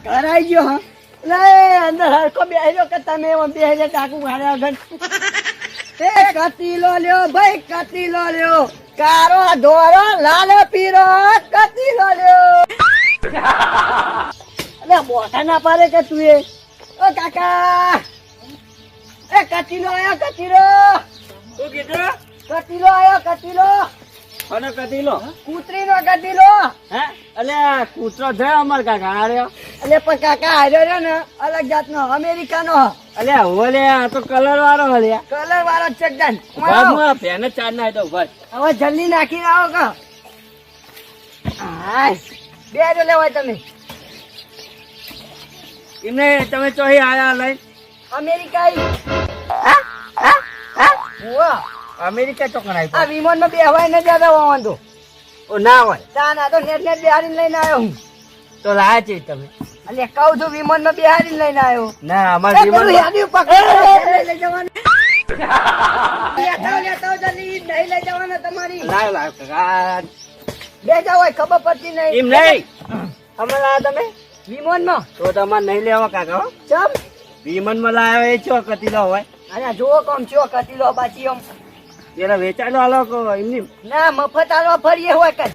કરાઈ ગયો હા લે અંદર હરકો બેહ્યો કે તમે એમ બેહે ટાકુ મારે આગળ એ કતીલો લ્યો ભાઈ કતીલો લ્યો કારો ધોરો લાલ પીરો કતીલો લ્યો અલે બોટા ના પાડે કે તું એ ઓ કાકા એ કતીલો આયો કતીલો શું કીધું? કતીલો આયો કતીલો અને કતીલો કૂતરીનો કતીલો હે અલે કૂતરો છે અમાર કાકા આર્યો અલે પણ કાકા હાર્યો રહ્યો ને અલગ જાતનો અમેરિકાનો અલે ઓલે આ તો કલર વાળો હલે કલર વાળો ચકદાન ભાગમાં પેન ચાર ના તો ભાઈ હવે જલ્દી નાખી આવો કા હાય બે જો લેવાય તમે એમને તમે ચોહી આયા લઈ અમેરિકા હા હા હા વાહ અમેરિકા ચોકણાઈ આ વિમાન માં બેહવાય ને જ્યાદા વાંધો ઓ ના હોય તા ના તો નેટ નેટ બેહારીને લઈને આવ્યો હું તો લાયા છે તમે અલે કહું છું વિમાન માં બેહારીને લઈને આવ્યો ના અમાર એ જીવન પેલું યાદી પકડ લઈ જવાનું લેતા જલ્દી નહીં લઈ જવાના તમારી લાવ લાવ કાકા બે જાવ હોય ખબર પડતી નહીં એમ નહીં અમે લાયા તમે વિમાન માં તો તમારે નહીં લેવા કાકા હો ચમ વિમાન માં લાવ્યો એ છો કતીલો હોય અરે જુઓ કોમ છો કતીલો બાચી આમ એના વેચાડો આલો કો એમની ના મફત આલવા ફરીએ હોય કઈ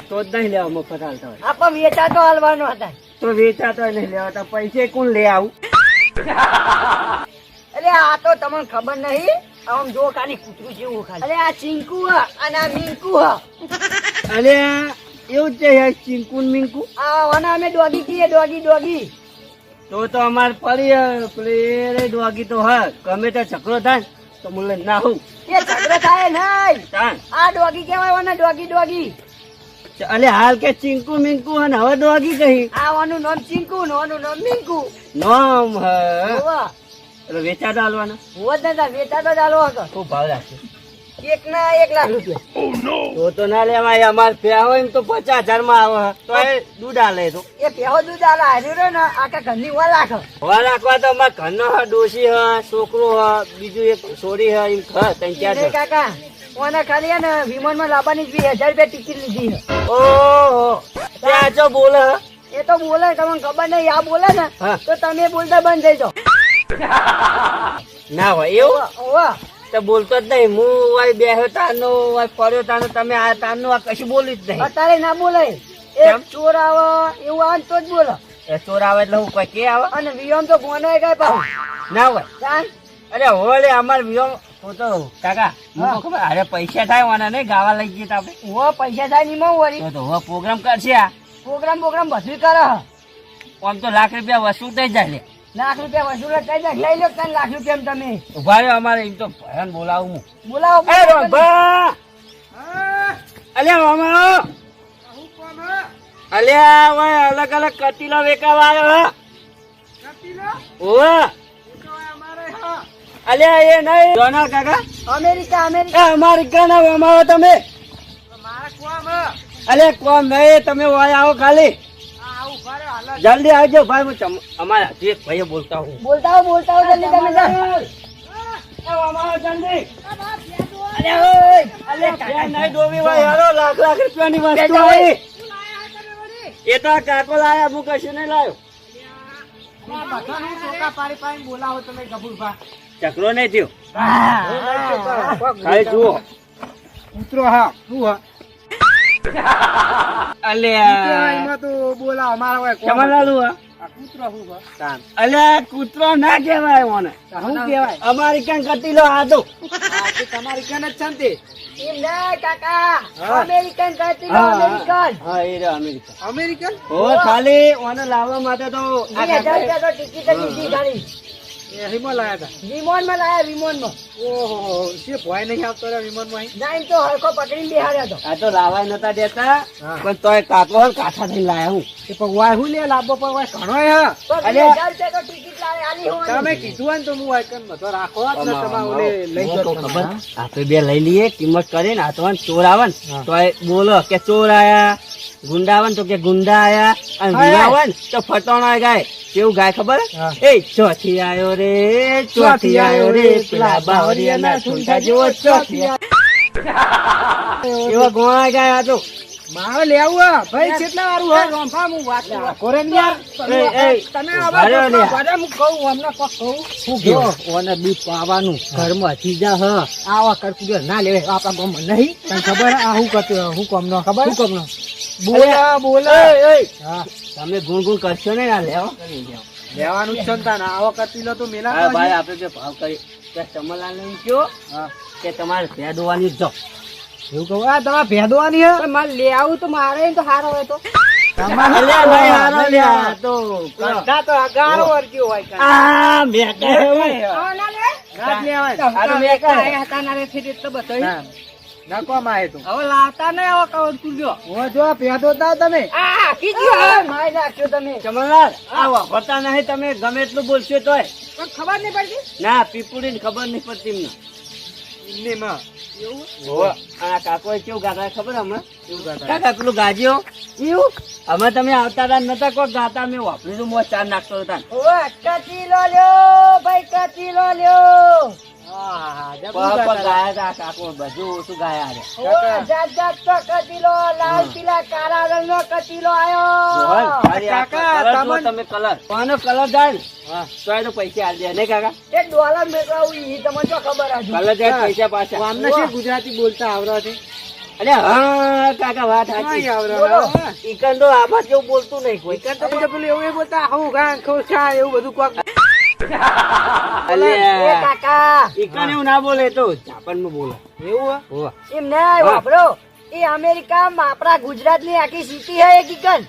તો જ નહીં લેવા મફત હાલતા હોય આપણ વેચાતો હાલવાનો હતા તો વેચાતો નહીં લેવા તો પૈસે કોણ લે આવું અરે આ તો તમને ખબર નહીં આમ જો ખાલી કૂતરું જેવું ખાલી અરે આ ચીંકુ હા અને આ મીંકુ હા અરે એવું જ છે યાર ચીંકુ ને મીંકુ આ અને અમે ડોગી કીએ ડોગી ડોગી તો અમાર પડી પેલે ડોગી તો હા ગમે તે ઝઘડો થાય તો મુલે ના હું એ ઝઘડો થાય નહીં તાન આ ડોગી કહેવાય ઓને ડોગી ડોગી અલે હાલ કે ચીંકુ મીંકુ અને હવે ડોગી કહી આ ઓનું નામ ચીંકુ ને ઓનું નામ મીંકુ નામ હ હોવા એટલે વેચાતા હાલવાના હોવા દાદા વેચાતો ચાલો હતો શું ભાવ રાખશે એક ના 1 લાખ રૂપિયા તો ના લેવાય અમાર પ્યા હોય એમ તો 50,000 માં આવે તો એ દૂધ આલે તો એ પેહો દૂધ આલા હાર્યું રહ્યો ને આખા ઘરની વા લાખ હવા રાખવા તો અમાર ઘરનો હ ડોશી હ છોકરો હ બીજું એક છોરી હ એમ ખ ત્રણ ચાર નહીં કાકા ઓને ખાલી હે ને વિમાનમાં લાવવાની 20,000 રૂપિયા ટિકિટ લીધી છે ઓહો ત્યાં જો બોલે હ એ તો બોલે તમને ખબર નહીં આ બોલે ને હા. તો તમે બોલતા બંધ થઈ જાઓ ના હોય એવું હોવા તો બોલતો જ નહીં હું વાય બેહ્યો તારનો વાય પડ્યો તારનો તમે આ તારનો આ કશું બોલી જ નહીં અત્યારે ના બોલાય એ કેમ? ચોર આવે એવું આવે તો જ બોલો એ ચોર આવે એટલે હું કોઈ કે આવે અને વિયમ તો ગોનો ગાય પાછું ના હોય જાન અરે હોલે અમાર વિયો તો કાકા મને તો ખબર અરે પૈસા થાય વાના નહીં ગાવા લઈ જઈએ તો આપણે હો પૈસા થાય નહીં મો વળી તો હવે પ્રોગ્રામ કરશે આ પ્રોગ્રામ બધું કરે હ. આમ તો લાખ રૂપિયા વસૂલ થઈ જાય લે લાખ રૂપિયા વસૂલ જ થઈ જાય લઈ લો 3 લાખ રૂપિયા તમે ઉભા રહ્યો અમારે એમ તો ભયાન બોલાવું હું બોલાવો એ રોભા અલ્યા મામા અલ્યા ઓય અલગ અલગ કતીલો વેકાવા આવ્યો હ ઓવા અલ્યા એ નહીં જોના કાકા અમેરિકા એ અમેરિકા ના અમારો તમે અલ્યા કોમ નહીં તમે વાય આવો ખાલી જલ્દી આવજો ભાઈ હું અમારા એક ભાઈ બોલતા હું બોલતા હો જલ્દી તમે જાઓ. લાખ રૂપિયાની વસ્તુ આવી. એ તો આ કાકો લાયા હું કશું નહીં લાયો ચકરો નહીં થયો ખાલી જુઓ કૂતરો હા શું હા અલ્યા તો બોલા અમારા હોય કોણ? કેમાં લાલું હા આ કૂતરો શું હા? અલ્યા કૂતરો ના કહેવાય મને શું કહેવાય? અમેરિકન કતીલો આદો આ તો તમારી કેન જ છે ને તે? એમ નહીં કાકા હા. અમેરિકન કરતી અમેરિકન હા એ રહ્યો અમેરિકન અમેરિકન હો ખાલી ઓને લાવવા માટે તો આ 20,000 કાકા- રૂપિયા તો ટિકિટ જ લીધી ખાલી એ હિમો લાયા હતા. વિમાનમાં લાયા વિમાનમાં ઓહો છે ભોય નહીં આવતો રે વિમાનમાં અહીં? જાઈને તો હરખો પકડીને બેહાડ્યો હતો આ તો લાવાય નતા દેતા હા. પણ તોય કાકો હોય ને કાઠા થઈને લાયા હું એ પણ વાય હું લે લાવવો પણ વાય ઘણોય હા. તો અલ્યા. 20,000 રૂપિયા તો ટિકિટ લાવે આલી હોવાની. તમે કીધું હોય ને તો હું વાય કન બધો રાખો જ ને તમારે ઓલે લઈ મને જતો તો તમે. ખબર આપણે બે લઈ લઈએ કિંમત કરીને આ તો ચોર આવે ને હા. તો એ બોલો કે ચોર આયા ગુંડા આવે ને તો કે ગુંડા આયા અને હા. વીરા આવે ને તો ફટોણા ગાય કેવું ગાય ખબર હા. એ ચોથી આયો રે ચોથી આયો રે પેલા બાવરિયાના ઠુંઠા જેવો ચોથી આયો. એવા ગોળા ગાય આ તો મારે લેવું હે. ભાઈ કેટલા વારું હે રોંફા હું વાત કરું. કોરે ને યાર તમે ઉભા રહ્યો ને. હવે હું કહું અમને કોક કહું શું જો ઓને દૂધ પાવાનું ઘરમાં ચીજા હ આવા કરતું ના લેવે આપણા ગામમાં નહીં તને ખબર હે? આ હું કરતું હું કોમનો ખબર શું કોમનો બોલા બોલા હા તમે ગુણ કરશો ને ના લેવો લેવાનું જ છે ને તાને. આવો કરતી લો તો મેલા હા ભાઈ આપણે જે ભાવ કરી ત્યાં ચમનલાલ ને કયો હા કે તમારે ભેદ હોવાની જ જાઓ. એવું કહું આ તમારે ભેદવાની હે મારે લે આવું તો મારે તો હારો હોય તો અલ્યા ભાઈ હારો લ્યા આ તો કરતા તો અગારો વર્ગ્યો હોય કાંઈ. આ મેં કહ્યું આવો ના લે. ના જ લેવાય. હારું મેં કહ્યું. આયા હતા ના રે ફીટ એટલે બતાવી. ના કોમ આયે તું. હવે લાવતા નહીં આવો કહું તું જો. ઓ જો ભેદો તાવ તમે. આ કીધું હવે મારી નાખ્યો તમે. ચમનલાલ આ વાપરતા નહીં તમે ગમે એટલું બોલશો તોય પણ ખબર નહીં પડતી. ના પીપુડી ને ખબર નહીં પડતી એમને. ઇન્ને માં. એવું? હોવે. આ કાકો કેવું ગાતા ખબર હમણાં એવું ગાતા. કાકા પેલું ગાજીઓ એવું અમે તમે આવતા હતા નતા કોઈ ગાતા મેં વાપર્યું મોં ચાર નાખતો હતા ઓય કચીલો લ્યો ભાઈ કચીલો લ્યો. હા પર ગાયા હતા કાકો બધું ઓછું ગાયા છે. ઓય જાત જાત તો કચીલો લાલ પીલા કાળા રંગનો કચીલો આયો. કાકા, કલર તમે કલર કોનો કલર જાય તો એ તો પૈસા આલ દે નહીં કાકા એક ડોલર મેળવાવું ઈ તમને શું ખબર હજુ? કલર જાય પૈસા પાછા અમને શું ગુજરાતી બોલતા આવડે છે? અરે હા કાકા વાત સાચી નહીં આવડે. બોલો. ઈકન તો આમાં જેવું બોલતું નહીં કોઈ તો પછી પેલું એવું બોલતા હું ગાન ખોસા એવું બધું કોક. એ કાકા ઈકન એવું ના બોલે તો જાપાનમાં બોલે એવું હે? હોવે. એમ ના વાપરો એ અમેરિકામાં આપણા ગુજરાતની આખી સિટી હે એક ઈકન.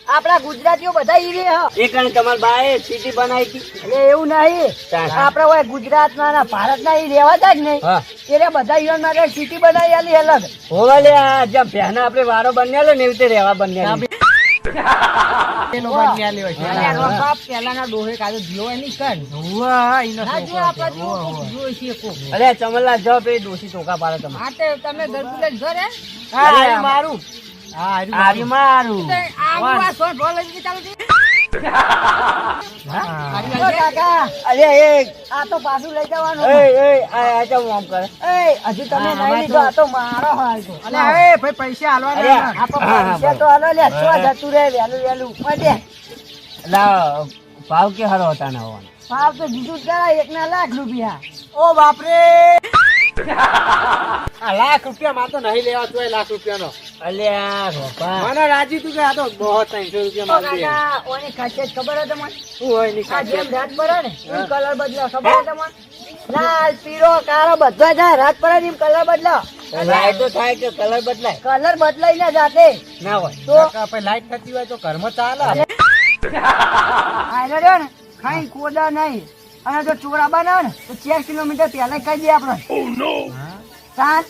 આપણા ગુજરાતીઓ બધા ઈ રે હ. ઈકન તમારા બાએ સિટી બનાવી હતી એટલે એવું નહીં ચાલ. આપડે ઓય ગુજરાતના ના ભારતના ઈ રહેવાતા જ નહીં હા એટલે બધા ઈવન માટે સિટી બનાવી આલી અલગ. હોવે લે આ જેમ પહેના આપણે વારો બન્યા ને એવી રીતે રહેવા બન્યા એનો બાદ ન્યા લેવાય છે. અને રોપા પહેલાના ડોહે કાજો જીવો એની કન. ઉવ્વા, ઈનો ના જો છોકરો આપડા છે. જો ઉવ્વા, ઉવ્વા. જોઈ છે કોક. અરે ચમનલાલ જો પે ડોસી ટોકા પાડે તમે માટે તમે ઘરકુલે જ ઘરે હા આર્યું મારું હા, હારી આર્યું મારું આ આ સો ઢોલ લઈ ચાલુ છે. હા. ઓ કાકા અરે એ આ તો પાછું લઈ જવાનું. આ ચમ આમ કરે એ હજુ તમે હા, નહીં લીધો આ તો મારો હોય તો. અલે એ ભાઈ પૈસા હાલવાના અરે, ના. આ તો હા, પૈસા તો હાલો લે ચો જતું રહે વેલું વેલું પડે. લા ભાવ કે હારો હતા ના હોવાનો ભાવ તો બીજું જ કરાય 1 લાખ રૂપિયા. ઓ બાપરે આ લાખ રૂપિયા માં તો નહીં લેવા તોય લાખ રૂપિયાનો. અલ્યા બાપા મને રાજી તું કે આ તો બહુ 300 રૂપિયા ઓ માં દે. કાકા ઓની ખાસિયત ખબર હે તમને? શું હોય ની આ જેમ ખાસિયત? રાત પડે ને એમ કલર બદલો ખબર હે તમને? લાલ પીળો કાળો બધો જાય રાત પડે ને એમ કલર બદલો. લાઈટ તો થાય કે કલર બદલાય કલર બદલાઈ ના જાતે ના હોય તો કાકા, આપણે લાઈટ થતી હોય તો ઘરમાં ચાલે. આયલો રહ્યો ને ખાઈ કોદા નહીં અને જો ચોરા બનાવે ને તો 4 કિલોમીટર પહેલા કહી દે આપણે. સાત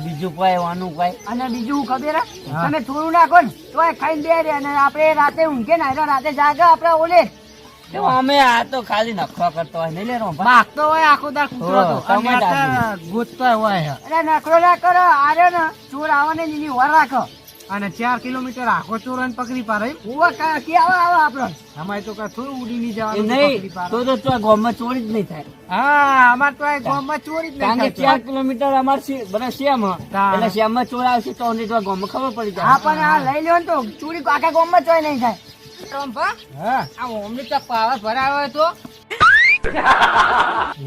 બીજું કોઈ વાનું કોઈ અને બીજું હું ખબર હે? તમે થોડું નાખો ને તો ખાઈને બે રે અને આપણે રાતે ઊંઘે ને આયલો રાતે જાગે આપણે ઓલે અમે આ તો ખાલી નખવા કરતો હોય નહીં લે રોંભા માગતો હોય આખો દા કૂતરો તો. હો, અને ટમેટા આ ગોતતો હોય. એટલે નખરો ના કરો આરે ને ચોર આવે ને એની વાર રાખો. અને 4 કિલોમીટર આખો ચોરાને પકડી પાડે. હું કે આવો આપણે અમારે તો કાંઈ થોડું ઉડી નહીં એ જવાનું તો નહીં પકડી પાડે. તો તો ગામમાં ચોરી જ નહીં થાય હા, અમારે તો આ ગામમાં ચોરી જ કારણ નહીં કે થાય. 4 કિલોમીટર અમાર બધા શ્યામ હા. એટલે શ્યામમાં ચોર આવશે તો અમને તો ગામમાં ખબર પડી હા જાય પણ આ લઈ લ્યો ને તો ચોરી આખા ગામમાં ચોય નહીં થાય. હા. આ ઓમની તો પાવર ભરાયો હોય તો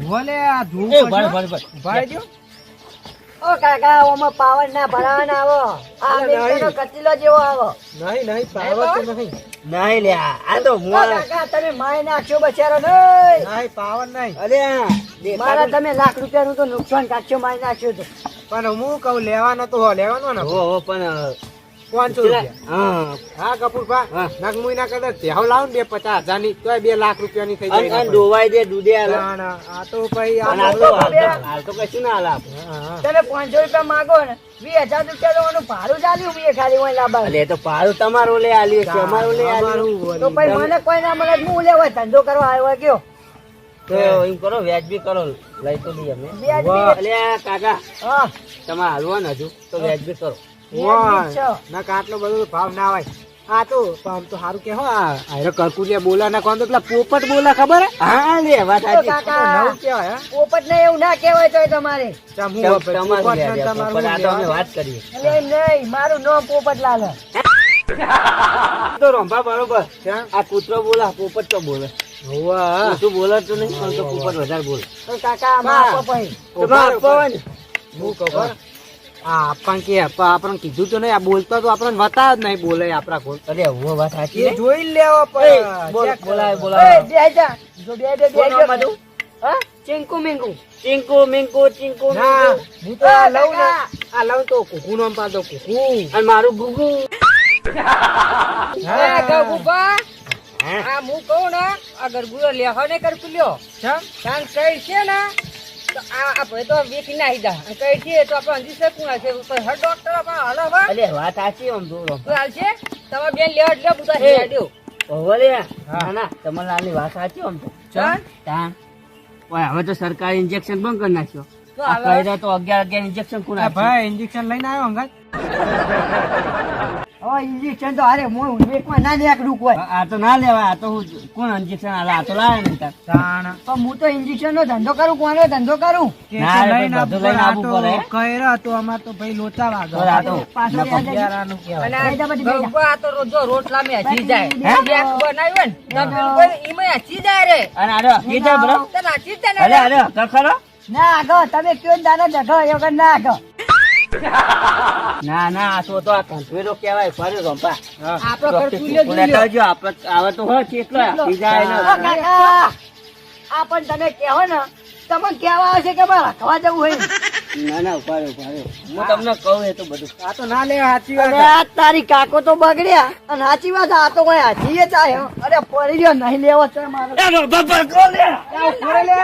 ભલે આ ધૂળ એ પડ્યો. ભર ભર ભર ઉભા રહેજો. ઓ કાકા ઓમાં પાવર ના ભરાવાના આવો આ અમેરિકાનો કચીલો જેવો આવો. નહીં પાવર તો નહીં. નહીં લે આ તો ઓ મોર કાકા તમે માય નાખ્યો બચારો નહીં. નહીં પાવર નહીં. અરે મારા તમે લાખ રૂપિયાનું તો નુકસાન કાઢશો માય નાખ્યો તો. પણ હું કહું લેવાનો તો લેવાનો ને હો પણ 500 રૂપિયા. હા હા કપૂરભા, હા. નગમુઈ ના કદાચ તેહો લાવો ને 50,000 ની તોય 2 લાખ રૂપિયાની થઈ અને જાય. ડોવાઈ દે દૂધે હાલે ના, ના, આ તો ભાઈ અને આ હાલ તો હાલ તો કશું ના હાલ આપે હા, હા. તમે 500 રૂપિયા માગો ને 20,000 રૂપિયા તો એનું ભાડું ચાલ્યું બી ખાલી હોય લાંબા. એટલે એ તો પાડું તમારું લે આલ્યું છે અમારું લે આલ્યું અમારું તો પછી મને કોઈ ના મળે હું લેવાય ધંધો કરવા આવ્યો હોય કયો તો એમ કરો વ્યાજબી કરો લઈ તો દઈએ અમે વ્યાજબી. એટલે કાકા હા તમે હાલવા ને હજુ તો વ્યાજબી કરો વ્યાજબી જ છો. ના, આટલો બધો ભાવ ના હોય. આ તો આમ તો સારું કે હો આ કરકુલિયા બોલા ના કોણ તો પેલા પોપટ બોલા ખબર હે હા લે વાત ઓ સાચી. કાકા નવું કેવાય હે પોપટ ને એવું ના કહેવાય તો તમારે તમારે લે, પણ આ તો અમે વાત કરીએ. એટલે નહીં મારું નામ પોપટલાલ હે. તો રંભા બરોબર આ કૂતરો બોલા પોપટ તો બોલે. કૂતરું બોલે તો નહીં પણ તો પોપટ વધારે બોલે. તો કાકા માપો ભાઈ તો માફ પવન. હું ખબર આપણને કે આપણને કીધું તો નહીં આ બોલતો તો આપણને બતા જ નહીં બોલે આપડા કોલ અરે હું વાત સાચી એ ને? જોઈ લેવો એ, બોલ, બોલાય એ બોલાય. બે જા જો બે કોણ નામ હતું? હા ચિંકુ મિંકુ ચિંકુ મિંકુ ચિંકુ ના મિંકુ. હું તો આ લઉં ને કાકા. આ લઉં તો કુકુ નામ પાડો કુકુ અને મારું ગુગુ. હા. ગોપા હે? આ હું કહું ને આ ગરગુરો લેહો ને કરકુલ્યો ચમ? કાન કઈ છે ને તો આ ભાઈ તો વેચી નાખી દા અને કઈ છે તો આપણે અંજી શકું છે ઉપર હર ડોક્ટર આપણે હાલો હવે અરે વાત સાચી આમ તો શું હાલ છે તમારે બેન લેવા એટલે બધા એ. હેડ્યો ઓલે ના ના તમારી વાત સાચી આમ તો. ચાલ તાન. ઓય, હવે તો સરકારી ઇન્જેક્શન બંધ કરી નાખ્યો. તો આ હવે? કર્યા તો 11 ઇન્જેક્શન કોણ આ આપશે? ભાઈ ઇન્જેક્શન લઈને આવ્યો અંગાત હવે ઇન્જેક્શન તો અરે હું વેકમાં ના નીકળું કોઈ આ તો ના લેવાય. આ તો હું કોણ ઇન્જેક્શન આલે? આ તો લાવે નહીં તાર. તાણ પણ હું તો ઇન્જેક્શન નો ધંધો કરું કોનો ધંધો કરું ના, લઈને બધું લઈને આવવું પડે. કયરા તો અમાર તો ભાઈ લોચા વાગે તો આ તો પાછો નફો. યાદ આવી. યારાનું કહેવાય. અને આ ગૌપા આ તો રોજો રોટલા મેં હસી જાય હે? બેક બનાવ્યો ને તો પેલું કોઈ ઈમાં હસી જાય રે અને આરો કીધા બરો. તો નાચી જ જાય અરે ને અરે કર ખરો. ના આગો તમે કયો ને દાદા જગો એ વગર ના આગો ના ના આ તો આ કંઠવેરો કહેવાય ફરે રોંપા. હા. આપણો ડોક્ટર કરકુલ્યો ચીકુ જોઈ લેતા લ્યો. આવજો. આવે તો હોય કેટલો આપી જાય ઓ ને. કાકા આ પણ તમે કહો ને તમે કહેવા આવશે કે મારે રખવા જવું હોય ના ના ઉપાડ્યો ઉપાડ્યો. હું તમને કહું એ તો બધું. આ તો ના લે સાચી અરે વાત આ તારી કાકો તો બગડ્યા અને સાચી વાત આ તો કોઈ હાચી એ ચાહે અરે પડી ગયો નહીં લેવો છે મારો એ રોંપા પર કોણ લે? આ ઉભો રે લે.